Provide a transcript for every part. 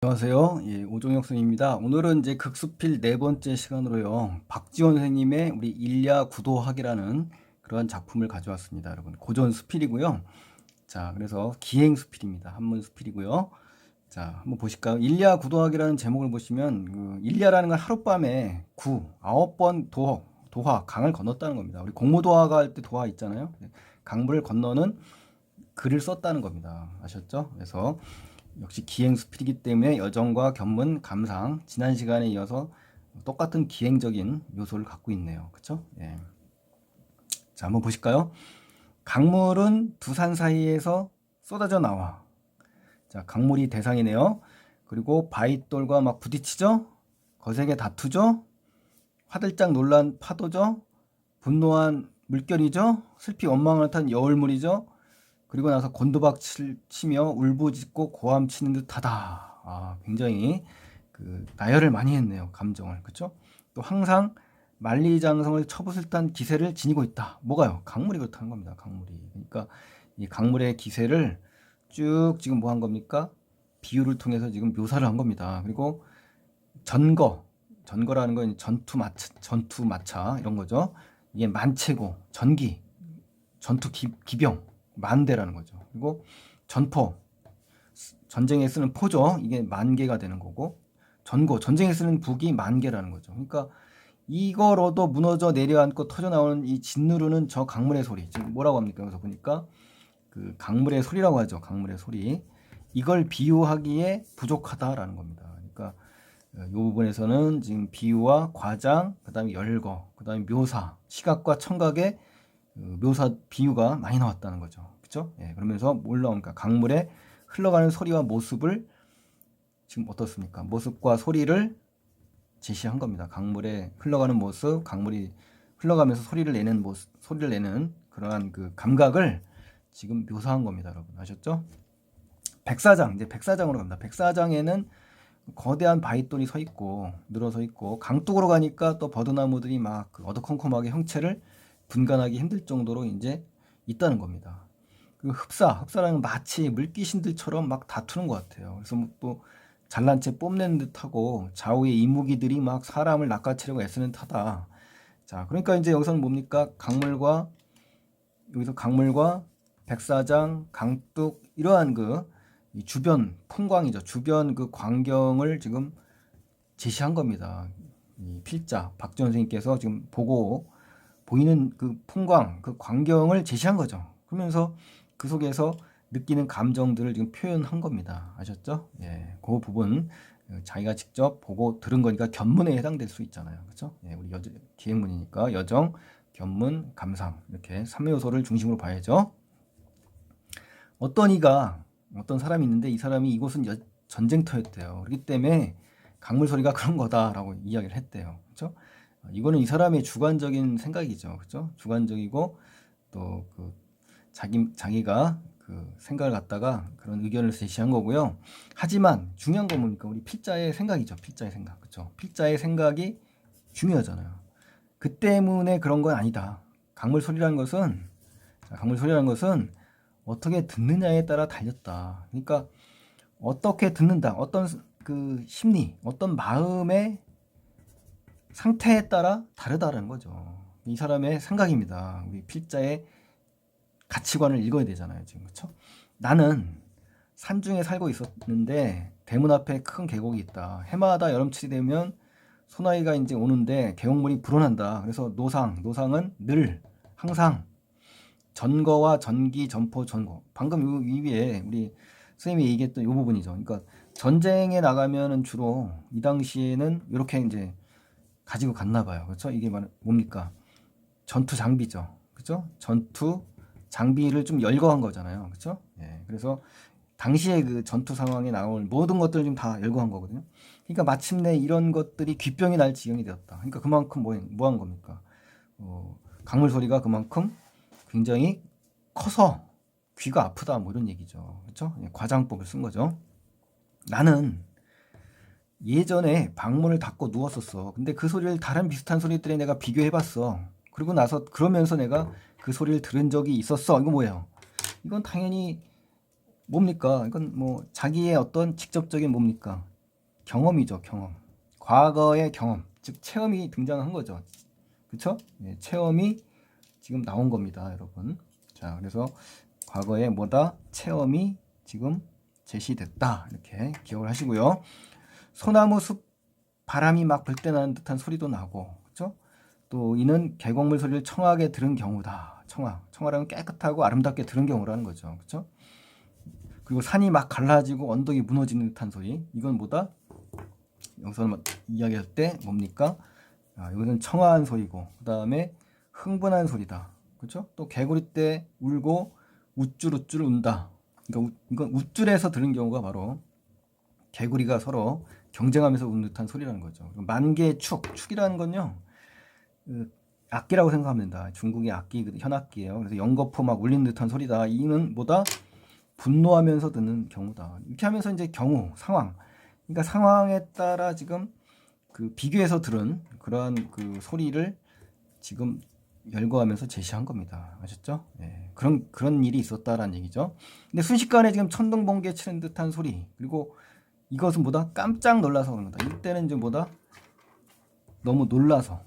안녕하세요. 예, 오종혁 선생님입니다. 오늘은 이제 극수필 네 번째 시간으로요. 박지원 선생님의 우리 일야 구도학이라는 그러한 작품을 가져왔습니다. 여러분, 고전 수필이고요. 자, 그래서 기행 수필입니다. 한문 수필이고요. 자, 한번 보실까요? 일야 구도학이라는 제목을 보시면 일야라는 건 하룻밤에 9번 도하, 강을 건넜다는 겁니다. 우리 공모도하가 할 때 도하 있잖아요. 강물을 건너는 글을 썼다는 겁니다. 아셨죠? 그래서 역시 기행수필이기 때문에 여정과 견문, 감상, 지난 시간에 이어서 똑같은 기행적인 요소를 갖고 있네요. 그쵸? 예. 자, 한번 보실까요? 강물은 두 산 사이에서 쏟아져 나와. 자, 강물이 대상이네요. 그리고 바윗돌과 막 부딪히죠? 거세게 다투죠? 화들짝 놀란 파도죠? 분노한 물결이죠? 슬피 원망을 탄 여울물이죠? 그리고 나서 곤두박 치며 울부짖고 고함치는 듯하다. 아, 굉장히 나열을 많이 했네요. 감정을. 그렇죠? 또 항상 만리장성을 처부술탄 기세를 지니고 있다. 뭐가요? 강물이 그렇다는 겁니다. 강물이. 그러니까 이 강물의 기세를 쭉 지금 뭐 한 겁니까? 비유를 통해서 지금 묘사를 한 겁니다. 그리고 전거라는 건 전투 마차 이런 거죠. 이게 만체고 전기, 전투 기병 만대라는 거죠. 그리고 전포, 전쟁에 쓰는 포죠. 이게 만 개가 되는 거고, 전고, 전쟁에 쓰는 북이 만 개라는 거죠. 그러니까 이거로도 무너져 내려앉고 터져 나오는 이 짓누르는 저 강물의 소리. 지금 뭐라고 합니까? 그래서 보니까 그 강물의 소리라고 하죠. 강물의 소리. 이걸 비유하기에 부족하다라는 겁니다. 그러니까 이 부분에서는 지금 비유와 과장, 그다음에 열거, 그다음에 묘사, 시각과 청각의 묘사 비유가 많이 나왔다는 거죠. 그렇죠? 예, 그러면서 뭘 나옵니까? 강물에 흘러가는 소리와 모습을 지금 어떻습니까? 모습과 소리를 제시한 겁니다. 강물에 흘러가는 모습, 강물이 흘러가면서 소리를 내는 모습, 소리를 내는 그러한 그 감각을 지금 묘사한 겁니다, 여러분. 아셨죠? 백사장, 이제 백사장으로 갑니다. 백사장에는 거대한 바윗돌이 서 있고 늘어서 있고 강둑으로 가니까 또 버드나무들이 막그 어두컴컴하게 형체를 분간하기 힘들 정도로 이제 있다는 겁니다. 그리고 흡사라는 마치 물귀신들처럼 막 다투는 것 같아요. 그래서 또 잘난 체 뽐내는 듯하고 좌우의 이무기들이 막 사람을 낚아채려고 애쓰는 듯하다. 자, 그러니까 이제 여기서는 뭡니까? 강물과 백사장, 강둑 이러한 이 주변 풍광이죠. 주변 그 광경을 지금 제시한 겁니다. 이 필자 박지원 선생님께서 지금 보이는 그 풍광, 그 광경을 제시한 거죠. 그러면서 그 속에서 느끼는 감정들을 지금 표현한 겁니다. 아셨죠? 예, 그 부분 자기가 직접 보고 들은 거니까 견문에 해당될 수 있잖아요. 그렇죠? 예, 우리 기행문이니까 여정, 견문, 감상 이렇게 3의 요소를 중심으로 봐야죠. 어떤 사람이 있는데 이 사람이 이곳은 전쟁터였대요. 그렇기 때문에 강물 소리가 그런 거다라고 이야기를 했대요. 그렇죠? 이거는 이 사람의 주관적인 생각이죠. 그렇죠? 주관적이고 또 자기가 그 생각을 갖다가 그런 의견을 제시한 거고요. 하지만 중요한 건 뭡니까? 우리 필자의 생각이죠. 필자의 생각. 그렇죠? 필자의 생각이 중요하잖아요. 그 때문에 그런 건 아니다. 강물 소리라는 것은 어떻게 듣느냐에 따라 달렸다. 그러니까 어떻게 듣는다. 어떤 그 심리, 어떤 마음의 상태에 따라 다르다는 거죠. 이 사람의 생각입니다. 우리 필자의 가치관을 읽어야 되잖아요, 지금. 그렇죠? 나는 산중에 살고 있었는데 대문 앞에 큰 계곡이 있다. 해마다 여름철이 되면 소나기가 이제 오는데 계곡물이 불어난다. 그래서 노상은 늘 항상 전거와 전기, 전포, 전고. 방금 이 위에 우리 선생님이 얘기했던 이 부분이죠. 그러니까 전쟁에 나가면은 주로 이 당시에는 이렇게 이제 가지고 갔나 봐요. 그렇죠? 이게 뭡니까? 전투 장비죠. 그렇죠? 전투 장비를 좀 열거한 거잖아요. 그렇죠? 예. 그래서 당시에 그 전투 상황에 나올 모든 것들을 좀 다 열거한 거거든요. 그러니까 마침내 이런 것들이 귓병이 날 지경이 되었다. 그러니까 그만큼 뭐 한 겁니까? 강물 소리가 그만큼 굉장히 커서 귀가 아프다 뭐 이런 얘기죠. 그렇죠? 예, 과장법을 쓴 거죠. 나는 예전에 방문을 닫고 누웠었어. 근데 그 소리를 다른 비슷한 소리들에 내가 비교해봤어. 그리고 나서 그러면서 내가 그 소리를 들은 적이 있었어. 이거 뭐예요? 이건 당연히 뭡니까? 이건 뭐 자기의 어떤 직접적인 뭡니까? 경험이죠, 경험. 과거의 경험, 즉 체험이 등장한 거죠. 그쵸? 예, 체험이 지금 나온 겁니다, 여러분. 자, 그래서 과거에 뭐다? 체험이 지금 제시됐다. 이렇게 기억을 하시고요. 소나무 숲 바람이 막 불 때 나는 듯한 소리도 나고, 그쵸? 또 이는 계곡물 소리를 청하게 들은 경우다. 청하라는 깨끗하고 아름답게 들은 경우라는 거죠. 그쵸? 그리고 산이 막 갈라지고 언덕이 무너지는 듯한 소리. 이건 뭐다? 여기서 이야기할 때 뭡니까? 이거는 청아한 소리고, 그 다음에 흥분한 소리다. 그렇죠? 또 개구리 때 울고 우쭐우쭐 운다. 그러니까 이건 우쭐해서 들은 경우가 바로 개구리가 서로 경쟁하면서 우는 듯한 소리라는 거죠. 만개의 축이라는 건요, 악기라고 생각하면 된다. 중국의 악기, 현악기예요. 그래서 연거푸 막 울리는 듯한 소리다. 이는 뭐다? 분노하면서 듣는 경우다. 이렇게 하면서 이제 경우, 상황. 그러니까 상황에 따라 지금 그 비교해서 들은 그러한 그 소리를 지금 열거하면서 제시한 겁니다. 아셨죠? 예, 그런 일이 있었다라는 얘기죠. 근데 순식간에 지금 천둥번개 치는 듯한 소리, 그리고 이것은 뭐다? 깜짝 놀라서 그런 거다. 이때는 이제 뭐다? 너무 놀라서,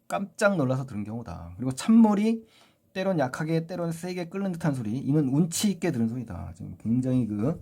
깜짝 놀라서 들은 경우다. 그리고 찬물이 때론 약하게 때론 세게 끓는 듯한 소리, 이는 운치 있게 들은 소리다. 지금 굉장히 그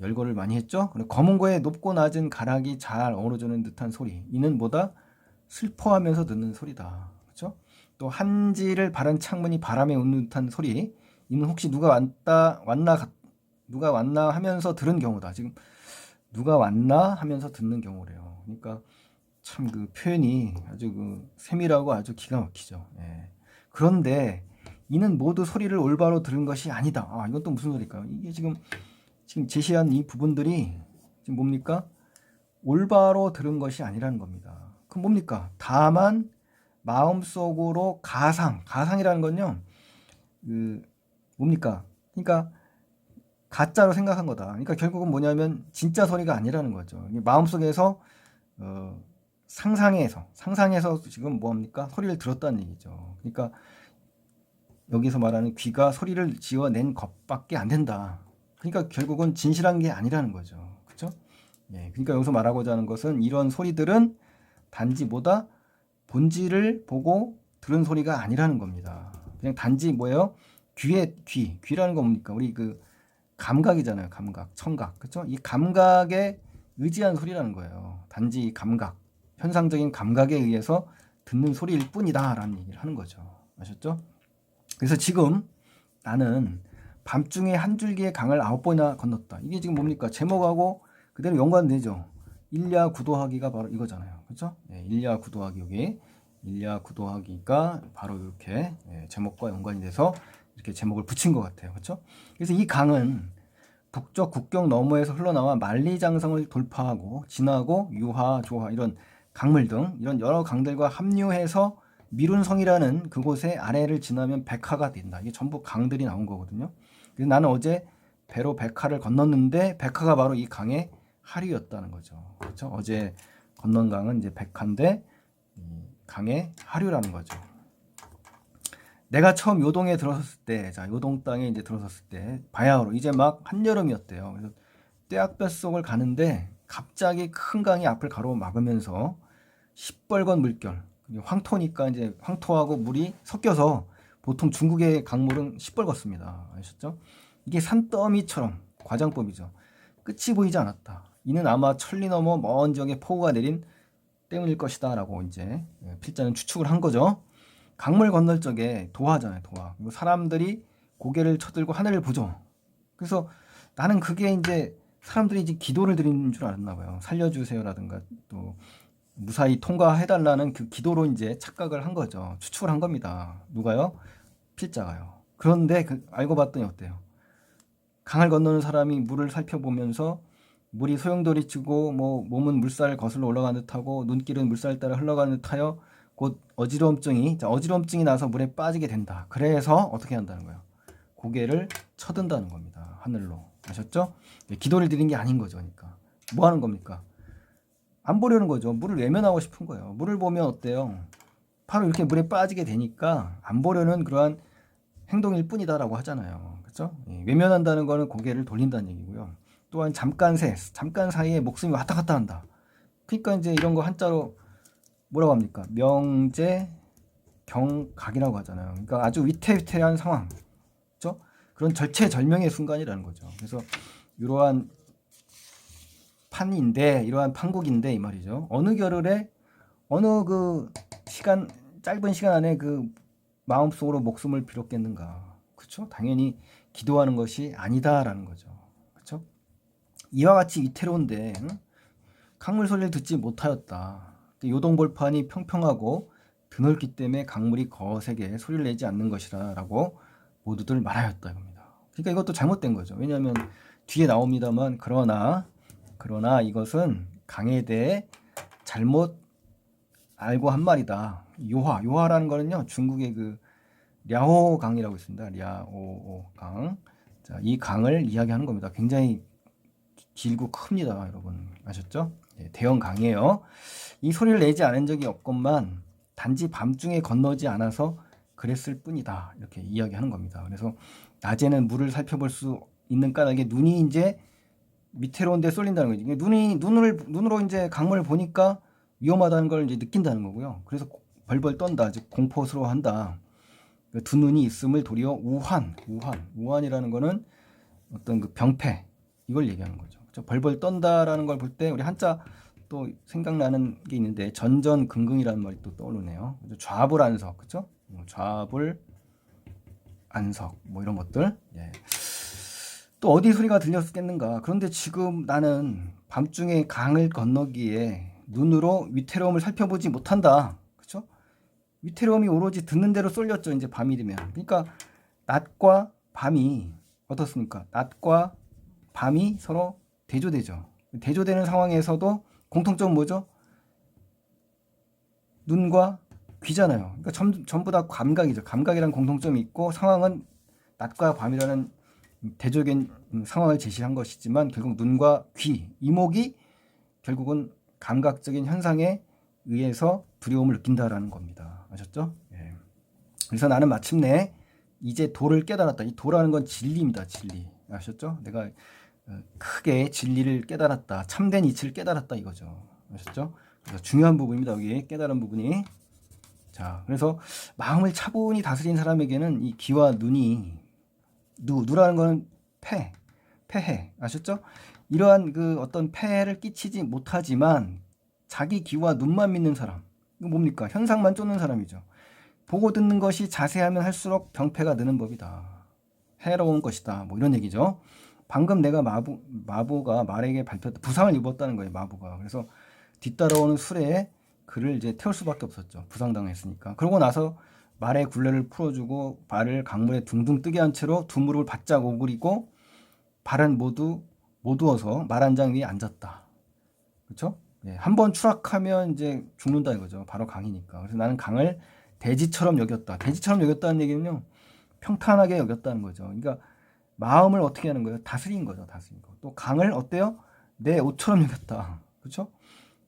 열거를 많이 했죠. 그리고 검은 거에 높고 낮은 가락이 잘 어우러지는 듯한 소리, 이는 뭐다? 슬퍼하면서 듣는 소리다. 그렇죠? 또 한지를 바른 창문이 바람에 웃는 듯한 소리, 이는 혹시 누가 왔나 하면서 들은 경우다. 지금 누가 왔나 하면서 듣는 경우래요. 그러니까 참 그 표현이 아주 그 세밀하고 아주 기가 막히죠. 예. 그런데 이는 모두 소리를 올바로 들은 것이 아니다. 이건 또 무슨 소리일까요? 이게 지금 제시한 이 부분들이 지금 뭡니까? 올바로 들은 것이 아니라는 겁니다. 그럼 뭡니까? 다만 마음속으로 가상이라는 건요, 그 뭡니까? 그러니까 가짜로 생각한 거다. 그러니까 결국은 뭐냐면 진짜 소리가 아니라는 거죠. 마음속에서 상상해서 지금 뭐합니까? 소리를 들었다는 얘기죠. 그러니까 여기서 말하는 귀가 소리를 지어낸 것밖에 안 된다. 그러니까 결국은 진실한 게 아니라는 거죠. 그렇죠? 예, 그러니까 여기서 말하고자 하는 것은 이런 소리들은 단지 뭐다? 본질을 보고 들은 소리가 아니라는 겁니다. 그냥 단지 뭐예요? 귀라는 거 뭡니까? 우리 그 감각이잖아요. 감각, 청각. 그렇죠? 이 감각에 의지한 소리라는 거예요. 단지 감각, 현상적인 감각에 의해서 듣는 소리일 뿐이다라는 얘기를 하는 거죠. 아셨죠? 그래서 지금 나는 밤중에 한 줄기의 강을 9번이나 건넜다. 이게 지금 뭡니까? 제목하고 그대로 연관되죠. 일야 구도하기가 바로 이거잖아요. 그렇죠? 예, 일야 구도하기, 여기 일야 구도하기가 바로 이렇게 제목과 연관이 돼서 이렇게 제목을 붙인 것 같아요. 그렇죠? 그래서 이 강은 북쪽 국경 너머에서 흘러나와 만리장성을 돌파하고 진하고 유하, 조하 이런 강물 등 이런 여러 강들과 합류해서 미룬성이라는 그곳의 아래를 지나면 백하가 된다. 이게 전부 강들이 나온 거거든요. 그래서 나는 어제 배로 백하를 건넜는데 백하가 바로 이 강의 하류였다는 거죠. 그렇죠? 어제 건넌 강은 이제 백하인데 강의 하류라는 거죠. 내가 처음 요동에 들어섰을 때, 자, 요동 땅에 이제 들어섰을 때, 바야흐로 이제 막 한여름이었대요. 그래서 떼약볕 속을 가는데 갑자기 큰 강이 앞을 가로막으면서 시뻘건 물결, 황토니까 이제 황토하고 물이 섞여서 보통 중국의 강물은 시뻘겋습니다. 아셨죠? 이게 산더미처럼 과장법이죠. 끝이 보이지 않았다. 이는 아마 천리 넘어 먼 지역에 폭우가 내린 때문일 것이다라고 이제 필자는 추측을 한 거죠. 강물 건널 적에 도하잖아요, 도하. 그리고 사람들이 고개를 쳐들고 하늘을 보죠. 그래서 나는 그게 이제 사람들이 이제 기도를 드리는 줄 알았나 봐요. 살려주세요라든가 또 무사히 통과해달라는 그 기도로 이제 착각을 한 거죠. 추측을 한 겁니다. 누가요? 필자가요. 그런데 알고 봤더니 어때요? 강을 건너는 사람이 물을 살펴보면서 물이 소용돌이 치고 뭐 몸은 물살을 거슬러 올라가는 듯하고 눈길은 물살 따라 흘러가는 듯하여 곧 어지러움증이 나서 물에 빠지게 된다. 그래서 어떻게 한다는 거예요? 고개를 쳐든다는 겁니다. 하늘로. 아셨죠? 기도를 드린 게 아닌 거죠. 그러니까 뭐 하는 겁니까? 안 보려는 거죠. 물을 외면하고 싶은 거예요. 물을 보면 어때요? 바로 이렇게 물에 빠지게 되니까 안 보려는 그러한 행동일 뿐이다라고 하잖아요. 그렇죠? 외면한다는 거는 고개를 돌린다는 얘기고요. 또한 잠깐 사이에 목숨이 왔다 갔다 한다. 그러니까 이제 이런 거 한자로 뭐라고 합니까? 명제 경각이라고 하잖아요. 그러니까 아주 위태위태한 상황, 그렇죠? 그런 절체절명의 순간이라는 거죠. 그래서 이러한 판인데, 이러한 판국인데 이 말이죠. 어느 겨를에 어느 그 시간, 짧은 시간 안에 그 마음속으로 목숨을 빌었겠는가? 그렇죠? 당연히 기도하는 것이 아니다라는 거죠. 그렇죠? 이와 같이 위태로운데 응? 강물 소리를 듣지 못하였다. 요동벌판이 평평하고 드넓기 때문에 강물이 거세게 소리를 내지 않는 것이라라고 모두들 말하였다 이겁니다. 그러니까 이것도 잘못된 거죠. 왜냐하면 뒤에 나옵니다만 그러나 이것은 강에 대해 잘못 알고 한 말이다. 요하라는 거는요 중국의 그 랴오 강이라고 있습니다. 랴오 강. 자, 이 강을 이야기하는 겁니다. 굉장히 길고 큽니다, 여러분 아셨죠? 네, 대형 강이에요. 이 소리를 내지 않은 적이 없건만 단지 밤중에 건너지 않아서 그랬을 뿐이다. 이렇게 이야기하는 겁니다. 그래서 낮에는 물을 살펴볼 수 있는 까닭에 눈이 이제 밑으로 데 쏠린다는 거지. 눈으로 이제 강물을 보니까 위험하다는 걸 이제 느낀다는 거고요. 그래서 벌벌 떤다, 즉 공포스러워한다. 두 눈이 있음을 도리어 우환이라는 거는 어떤 그 병폐 이걸 얘기하는 거죠. 벌벌 떤다라는 걸 볼 때 우리 한자 또 생각나는 게 있는데 전전긍긍이라는 말이 또 떠오르네요. 좌불안석, 그렇죠? 좌불안석 뭐 이런 것들. 예. 또 어디 소리가 들렸겠는가? 그런데 지금 나는 밤중에 강을 건너기에 눈으로 위태로움을 살펴보지 못한다. 그렇죠? 위태로움이 오로지 듣는 대로 쏠렸죠. 이제 밤이 되면. 그러니까 낮과 밤이 어떻습니까? 낮과 밤이 서로 대조되죠. 대조되는 상황에서도 공통점 뭐죠? 눈과 귀잖아요. 그러니까 전부 다 감각이죠. 감각이라는 공통점이 있고 상황은 낮과 밤이라는 대조적인 상황을 제시한 것이지만 결국 눈과 귀, 이목이 결국은 감각적인 현상에 의해서 두려움을 느낀다라는 겁니다. 아셨죠? 예. 그래서 나는 마침내 이제 도를 깨달았다. 이 도라는 건 진리입니다. 진리. 아셨죠? 내가 크게 진리를 깨달았다. 참된 이치를 깨달았다 이거죠. 아셨죠? 그래서 중요한 부분입니다. 여기 깨달은 부분이. 자, 그래서 마음을 차분히 다스린 사람에게는 이 귀와 눈이 누라는 거는 폐해. 아셨죠? 이러한 그 어떤 폐해를 끼치지 못하지만 자기 귀와 눈만 믿는 사람. 이거 뭡니까? 현상만 쫓는 사람이죠. 보고 듣는 것이 자세하면 할수록 병폐가 느는 법이다. 해로운 것이다. 뭐 이런 얘기죠. 방금 내가 마부가 말에게 발표했다. 부상을 입었다는 거예요. 마부가. 그래서 뒤따라오는 수레에 그를 이제 태울 수밖에 없었죠. 부상당했으니까. 그러고 나서 말의 굴레를 풀어주고 발을 강물에 둥둥 뜨게 한 채로 두 무릎을 바짝 오그리고 발은 모두 못 누워서 말 한 장 위에 앉았다. 그렇죠? 네, 한번 추락하면 이제 죽는다 이거죠. 바로 강이니까. 그래서 나는 강을 대지처럼 여겼다. 대지처럼 여겼다는 얘기는요. 평탄하게 여겼다는 거죠. 그러니까 마음을 어떻게 하는 거예요? 다스린 거죠. 다스린 거. 또 강을 어때요? 내 옷처럼 여겼다. 그렇죠?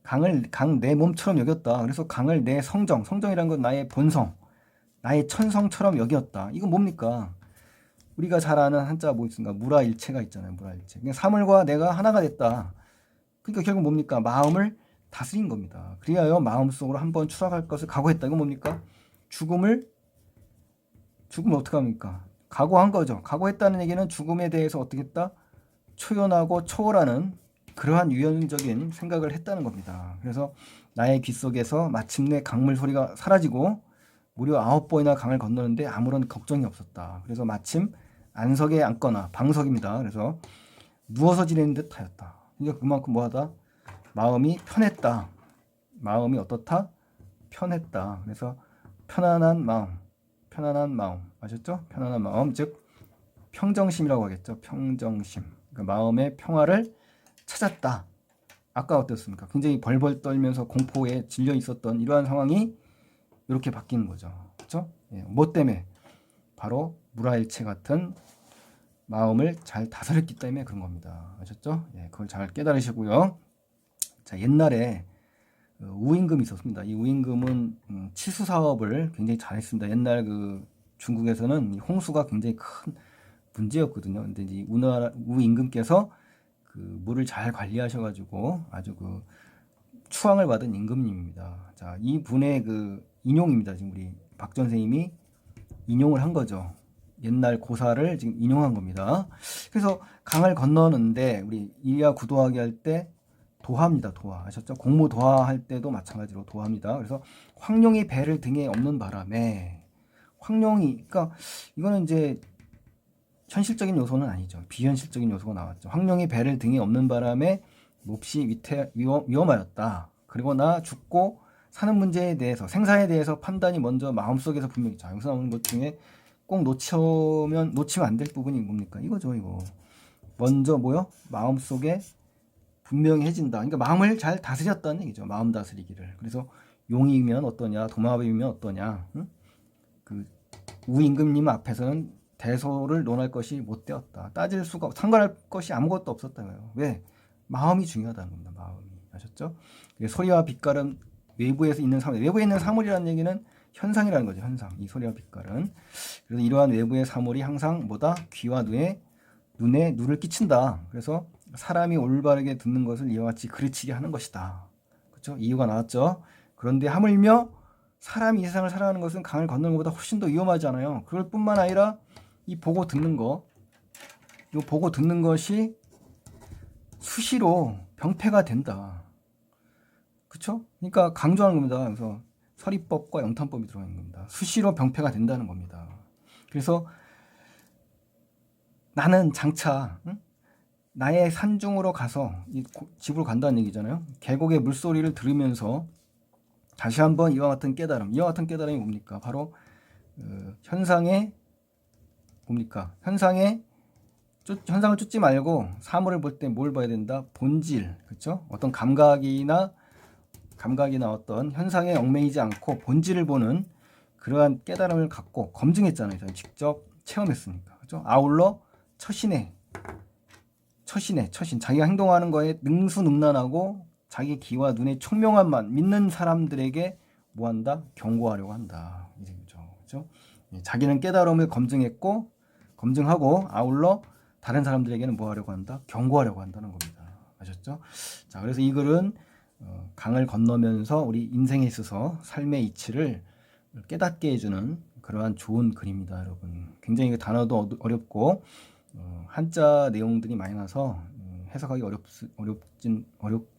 강 내 몸처럼 여겼다. 그래서 강을 내 성정이라는 건 나의 본성, 나의 천성처럼 여겼다. 이거 뭡니까? 우리가 잘 아는 한자 뭐 있습니까? 무라일체가 있잖아요. 무라일체. 그러니까 사물과 내가 하나가 됐다. 그러니까 결국 뭡니까? 마음을 다스린 겁니다. 그리하여 마음속으로 한번 추락할 것을 각오했다. 이거 뭡니까? 죽음을 어떻게 합니까? 각오한 거죠. 각오했다는 얘기는 죽음에 대해서 어떻게 했다? 초연하고 초월하는 그러한 유연적인 생각을 했다는 겁니다. 그래서 나의 귀 속에서 마침내 강물 소리가 사라지고 무려 9번이나 강을 건너는데 아무런 걱정이 없었다. 그래서 마침 안석에 앉거나 방석입니다. 그래서 누워서 지내는 듯 하였다. 그러니까 그만큼 뭐하다? 마음이 편했다. 마음이 어떻다? 편했다. 그래서 편안한 마음 아셨죠? 편안한 마음, 즉 평정심이라고 하겠죠. 평정심. 그러니까 마음의 평화를 찾았다. 아까 어땠습니까? 굉장히 벌벌 떨면서 공포에 질려 있었던 이러한 상황이 이렇게 바뀌는 거죠. 그렇죠? 예, 뭐 때문에? 바로 무라일체 같은 마음을 잘 다스렸기 때문에 그런 겁니다. 아셨죠? 예, 그걸 잘 깨달으시고요. 자, 옛날에 우임금이 있었습니다. 이 우임금은 치수 사업을 굉장히 잘했습니다. 옛날 그 중국에서는 홍수가 굉장히 큰 문제였거든요. 근데 이 우임금께서 그 물을 잘 관리하셔가지고 아주 그 추앙을 받은 임금님입니다. 자, 이 분의 그 인용입니다. 지금 우리 박 선생님이 인용을 한 거죠. 옛날 고사를 지금 인용한 겁니다. 그래서 강을 건너는데 우리 일야 구도하기 할 때 도하입니다. 도하. 아셨죠? 공무 도하할 때도 마찬가지로 도하입니다. 그래서 황룡이 배를 등에 업는 바람에 황룡이, 그러니까 이거는 이제 현실적인 요소는 아니죠. 비현실적인 요소가 나왔죠. 황룡이 배를 등에 업는 바람에 몹시 위험하였다. 그리고 나 죽고 사는 문제에 대해서, 생사에 대해서 판단이 먼저 마음속에서 분명히, 자, 여기서 나오는 것 중에 꼭 놓치면 안 될 부분이 뭡니까? 이거죠, 이거. 먼저 뭐요? 마음속에 분명해진다. 그러니까 마음을 잘 다스렸다는 얘기죠. 마음 다스리기를. 그래서 용이면 어떠냐, 도마뱀이면 어떠냐. 응? 그 우임금님 앞에서는 대소를 논할 것이 못 되었다. 따질 수가, 상관할 것이 아무것도 없었다고요. 왜? 마음이 중요하다는 겁니다. 마음이. 아셨죠? 소리와 빛깔은 외부에서 있는 사물, 외부에 있는 사물이라는 얘기는 현상이라는 거죠. 현상. 이 소리와 빛깔은. 그래서 이러한 외부의 사물이 항상 뭐다? 귀와 눈에 눈을 끼친다. 그래서 사람이 올바르게 듣는 것을 이와 같이 그르치게 하는 것이다. 그렇죠? 이유가 나왔죠. 그런데 하물며 사람이 이 세상을 살아가는 것은 강을 건너는 것보다 훨씬 더 위험하잖아요. 그럴 뿐만 아니라 이 보고 듣는 것이 수시로 병폐가 된다. 그렇죠? 그러니까 강조하는 겁니다. 그래서 서리법과 영탄법이 들어가 있는 겁니다. 수시로 병폐가 된다는 겁니다. 그래서 나는 장차 나의 산중으로 가서 집으로 간다는 얘기잖아요. 계곡의 물소리를 들으면서 다시 한번 이와 같은 깨달음이 뭡니까? 바로 현상의 뭡니까? 현상을 쫓지 말고 사물을 볼 때 뭘 봐야 된다? 본질, 그렇죠? 어떤 감각이나 어떤 현상에 얽매이지 않고 본질을 보는 그러한 깨달음을 갖고 검증했잖아요. 저는 직접 체험했으니까, 그렇죠? 아울러 처신, 자기가 행동하는 거에 능수능란하고 자기 귀와 눈의 총명함만 믿는 사람들에게 뭐한다? 경고하려고 한다. 그렇죠? 자기는 깨달음을 검증하고 아울러 다른 사람들에게는 뭐 하려고 한다? 경고하려고 한다는 겁니다. 아셨죠? 자, 그래서 이 글은 강을 건너면서 우리 인생에 있어서 삶의 이치를 깨닫게 해주는 그러한 좋은 글입니다, 여러분. 굉장히 단어도 어렵고 한자 내용들이 많이 나서 해석하기 어려울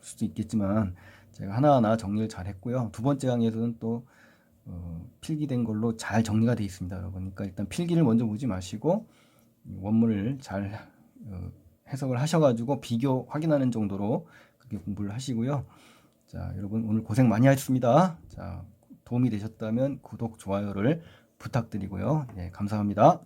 수도 있겠지만 제가 하나하나 정리를 잘 했고요. 두 번째 강의에서는 또 필기된 걸로 잘 정리가 되어 있습니다, 여러분. 그러니까 일단 필기를 먼저 보지 마시고 원문을 잘 해석을 하셔가지고 비교 확인하는 정도로 그렇게 공부를 하시고요. 자, 여러분 오늘 고생 많이 하셨습니다. 자, 도움이 되셨다면 구독, 좋아요를 부탁드리고요. 네, 감사합니다.